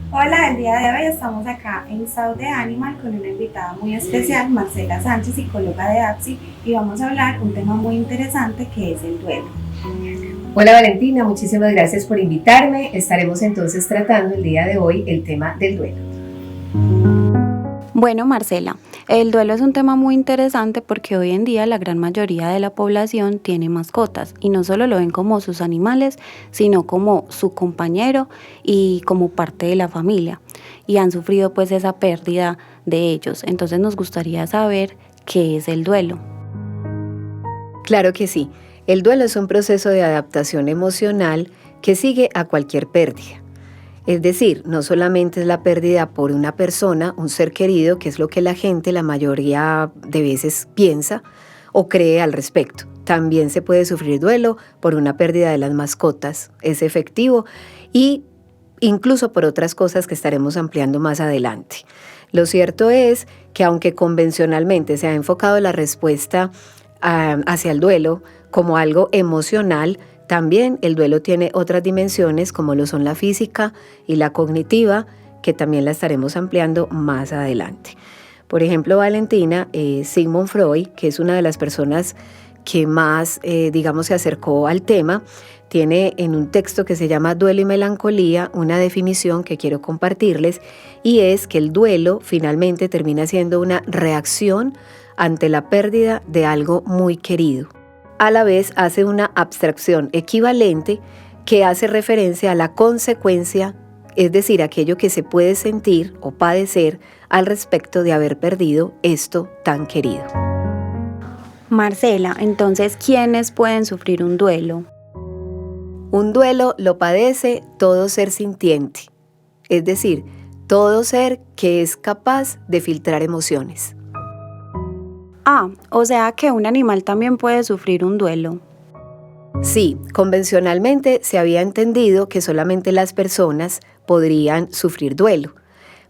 Hola, el día de hoy estamos acá en South de Animal con una invitada muy especial, Marcela Sánchez, psicóloga de APSI, y vamos a hablar un tema muy interesante que es el duelo. Hola Valentina, muchísimas gracias por invitarme. Estaremos entonces tratando el día de hoy el tema del duelo. Bueno, Marcela, el duelo es un tema muy interesante porque hoy en día la gran mayoría de la población tiene mascotas y no solo lo ven como sus animales, sino como su compañero y como parte de la familia. Y han sufrido pues esa pérdida de ellos. Entonces nos gustaría saber qué es el duelo. Claro que sí, el duelo es un proceso de adaptación emocional que sigue a cualquier pérdida. Es decir, no solamente es la pérdida por una persona, un ser querido, que es lo que la gente la mayoría de veces piensa o cree al respecto. También se puede sufrir duelo por una pérdida de las mascotas, es efectivo, y incluso por otras cosas que estaremos ampliando más adelante. Lo cierto es que aunque convencionalmente se ha enfocado la respuesta hacia el duelo como algo emocional, también el duelo tiene otras dimensiones como lo son la física y la cognitiva, que también la estaremos ampliando más adelante. Por ejemplo, Valentina, Sigmund Freud, que es una de las personas que más, se acercó al tema, tiene en un texto que se llama Duelo y Melancolía una definición que quiero compartirles, y es que el duelo finalmente termina siendo una reacción ante la pérdida de algo muy querido. A la vez hace una abstracción equivalente que hace referencia a la consecuencia, es decir, aquello que se puede sentir o padecer al respecto de haber perdido esto tan querido. Marcela, entonces, ¿quiénes pueden sufrir un duelo? Un duelo lo padece todo ser sintiente, es decir, todo ser que es capaz de filtrar emociones. O sea que un animal también puede sufrir un duelo. Sí, convencionalmente se había entendido que solamente las personas podrían sufrir duelo,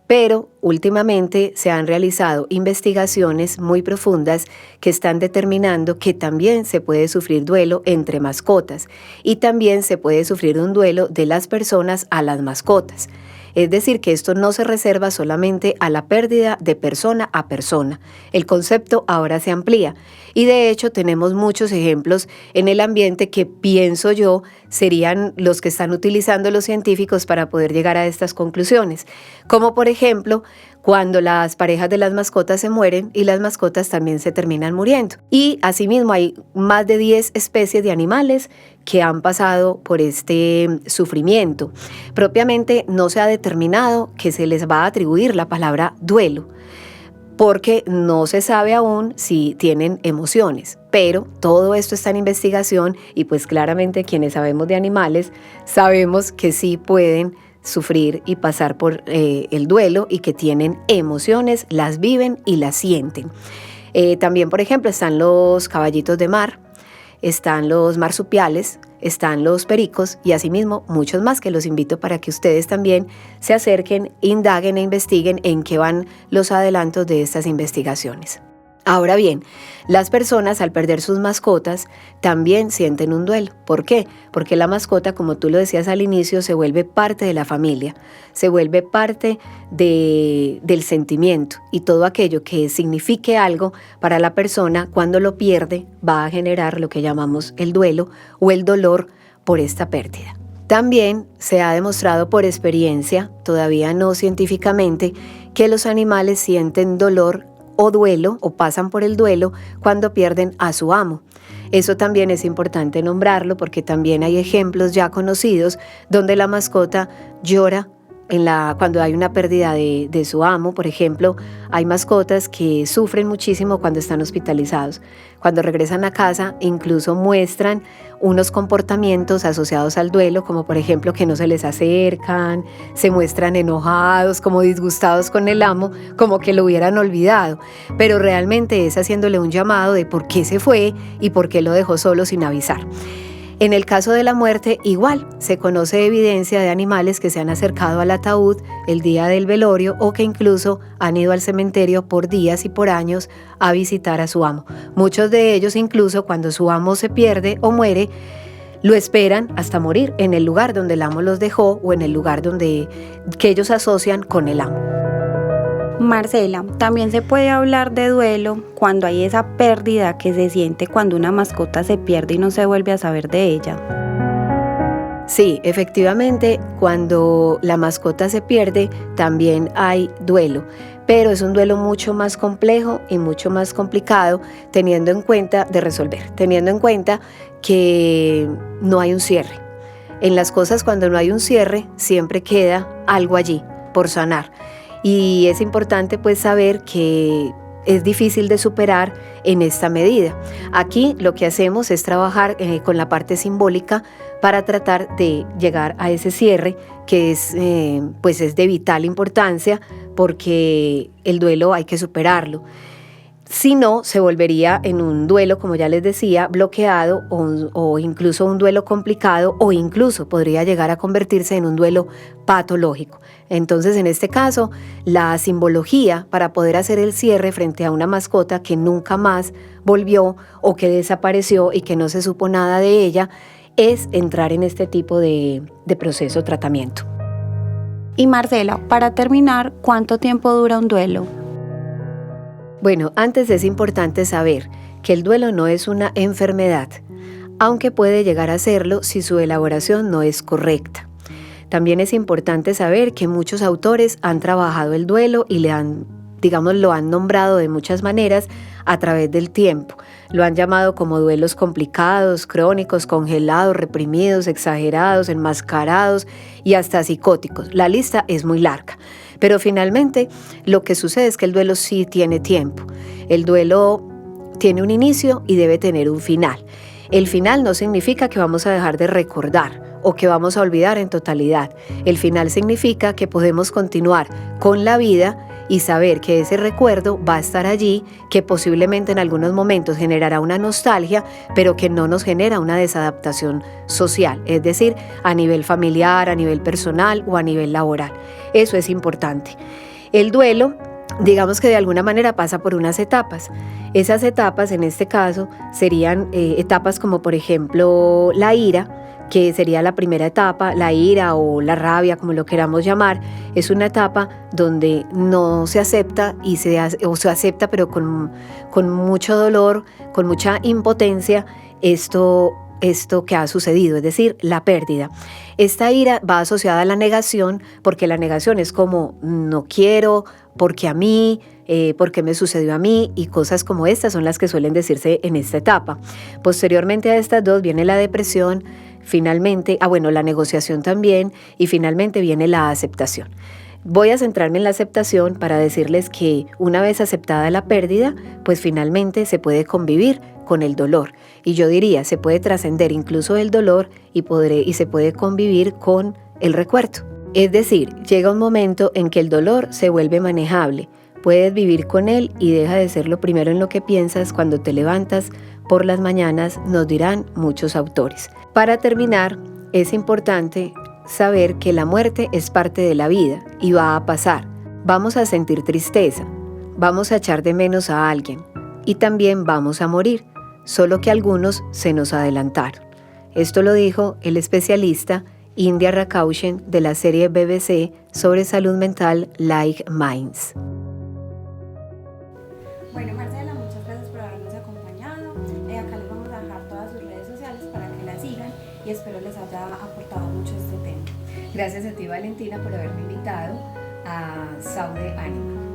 pero últimamente se han realizado investigaciones muy profundas que están determinando que también se puede sufrir duelo entre mascotas y también se puede sufrir un duelo de las personas a las mascotas. Es decir, que esto no se reserva solamente a la pérdida de persona a persona. El concepto ahora se amplía y de hecho tenemos muchos ejemplos en el ambiente que pienso yo serían los que están utilizando los científicos para poder llegar a estas conclusiones. Como por ejemplo, cuando las parejas de las mascotas se mueren y las mascotas también se terminan muriendo. Y asimismo hay más de 10 especies de animales que han pasado por este sufrimiento. Propiamente no se ha determinado que se les va a atribuir la palabra duelo, porque no se sabe aún si tienen emociones, pero todo esto está en investigación y pues claramente quienes sabemos de animales sabemos que sí pueden sufrir y pasar por el duelo y que tienen emociones, las viven y las sienten. También, por ejemplo, están los caballitos de mar, están los marsupiales, están los pericos y asimismo muchos más que los invito para que ustedes también se acerquen, indaguen e investiguen en qué van los adelantos de estas investigaciones. Ahora bien, las personas al perder sus mascotas también sienten un duelo. ¿Por qué? Porque la mascota, como tú lo decías al inicio, se vuelve parte de la familia, se vuelve parte del sentimiento y todo aquello que signifique algo para la persona cuando lo pierde va a generar lo que llamamos el duelo o el dolor por esta pérdida. También se ha demostrado por experiencia, todavía no científicamente, que los animales sienten dolor o duelo o pasan por el duelo cuando pierden a su amo. Eso también es importante nombrarlo porque también hay ejemplos ya conocidos donde la mascota llora cuando hay una pérdida de su amo. Por ejemplo, hay mascotas que sufren muchísimo cuando están hospitalizados. Cuando regresan a casa, incluso muestran unos comportamientos asociados al duelo, como por ejemplo que no se les acercan, se muestran enojados, como disgustados con el amo, como que lo hubieran olvidado. Pero realmente es haciéndole un llamado de por qué se fue y por qué lo dejó solo sin avisar. En el caso de la muerte, igual, se conoce evidencia de animales que se han acercado al ataúd el día del velorio o que incluso han ido al cementerio por días y por años a visitar a su amo. Muchos de ellos incluso cuando su amo se pierde o muere, lo esperan hasta morir en el lugar donde el amo los dejó o en el lugar que ellos asocian con el amo. Marcela, también se puede hablar de duelo cuando hay esa pérdida que se siente cuando una mascota se pierde y no se vuelve a saber de ella. Sí, efectivamente, cuando la mascota se pierde también hay duelo, pero es un duelo mucho más complejo y mucho más complicado teniendo en cuenta que no hay un cierre. En las cosas, cuando no hay un cierre, siempre queda algo allí por sanar. Y es importante pues saber que es difícil de superar en esta medida. Aquí lo que hacemos es trabajar con la parte simbólica para tratar de llegar a ese cierre que es de vital importancia, porque el duelo hay que superarlo. Si no, se volvería en un duelo, como ya les decía, bloqueado o incluso un duelo complicado, o incluso podría llegar a convertirse en un duelo patológico. Entonces, en este caso, la simbología para poder hacer el cierre frente a una mascota que nunca más volvió o que desapareció y que no se supo nada de ella, es entrar en este tipo de proceso tratamiento. Y Marcela, para terminar, ¿cuánto tiempo dura un duelo? Bueno, antes es importante saber que el duelo no es una enfermedad, aunque puede llegar a serlo si su elaboración no es correcta. También es importante saber que muchos autores han trabajado el duelo y lo han nombrado de muchas maneras a través del tiempo. Lo han llamado como duelos complicados, crónicos, congelados, reprimidos, exagerados, enmascarados y hasta psicóticos. La lista es muy larga. Pero finalmente lo que sucede es que el duelo sí tiene tiempo. El duelo tiene un inicio y debe tener un final. El final no significa que vamos a dejar de recordar o que vamos a olvidar en totalidad. El final significa que podemos continuar con la vida y saber que ese recuerdo va a estar allí, que posiblemente en algunos momentos generará una nostalgia, pero que no nos genera una desadaptación social, es decir, a nivel familiar, a nivel personal o a nivel laboral. Eso es importante. El duelo, digamos que de alguna manera pasa por unas etapas. Esas etapas, en este caso, serían etapas como, por ejemplo, la ira, que sería la primera etapa. La ira o la rabia, como lo queramos llamar, es una etapa donde no se acepta se acepta, pero con mucho dolor, con mucha impotencia, esto que ha sucedido, es decir, la pérdida. Esta ira va asociada a la negación, porque la negación es como no quiero, porque a mí, porque me sucedió a mí, y cosas como estas son las que suelen decirse en esta etapa. Posteriormente a estas dos viene la depresión, finalmente, la negociación también, y finalmente viene la aceptación. Voy a centrarme en la aceptación para decirles que una vez aceptada la pérdida, pues finalmente se puede convivir con el dolor. Y yo diría, se puede trascender incluso el dolor y se puede convivir con el recuerdo. Es decir, llega un momento en que el dolor se vuelve manejable. Puedes vivir con él y deja de ser lo primero en lo que piensas cuando te levantas por las mañanas, nos dirán muchos autores. Para terminar, es importante saber que la muerte es parte de la vida y va a pasar. Vamos a sentir tristeza, vamos a echar de menos a alguien y también vamos a morir, solo que algunos se nos adelantaron. Esto lo dijo el especialista India Rakauchen de la serie BBC sobre salud mental Like Minds. Bueno, Marcela, muchas gracias por habernos acompañado. Acá les vamos a dejar todas sus redes sociales para que la sigan y espero les haya aportado mucho este tema. Gracias a ti, Valentina, por haberme invitado a Saude Ánima.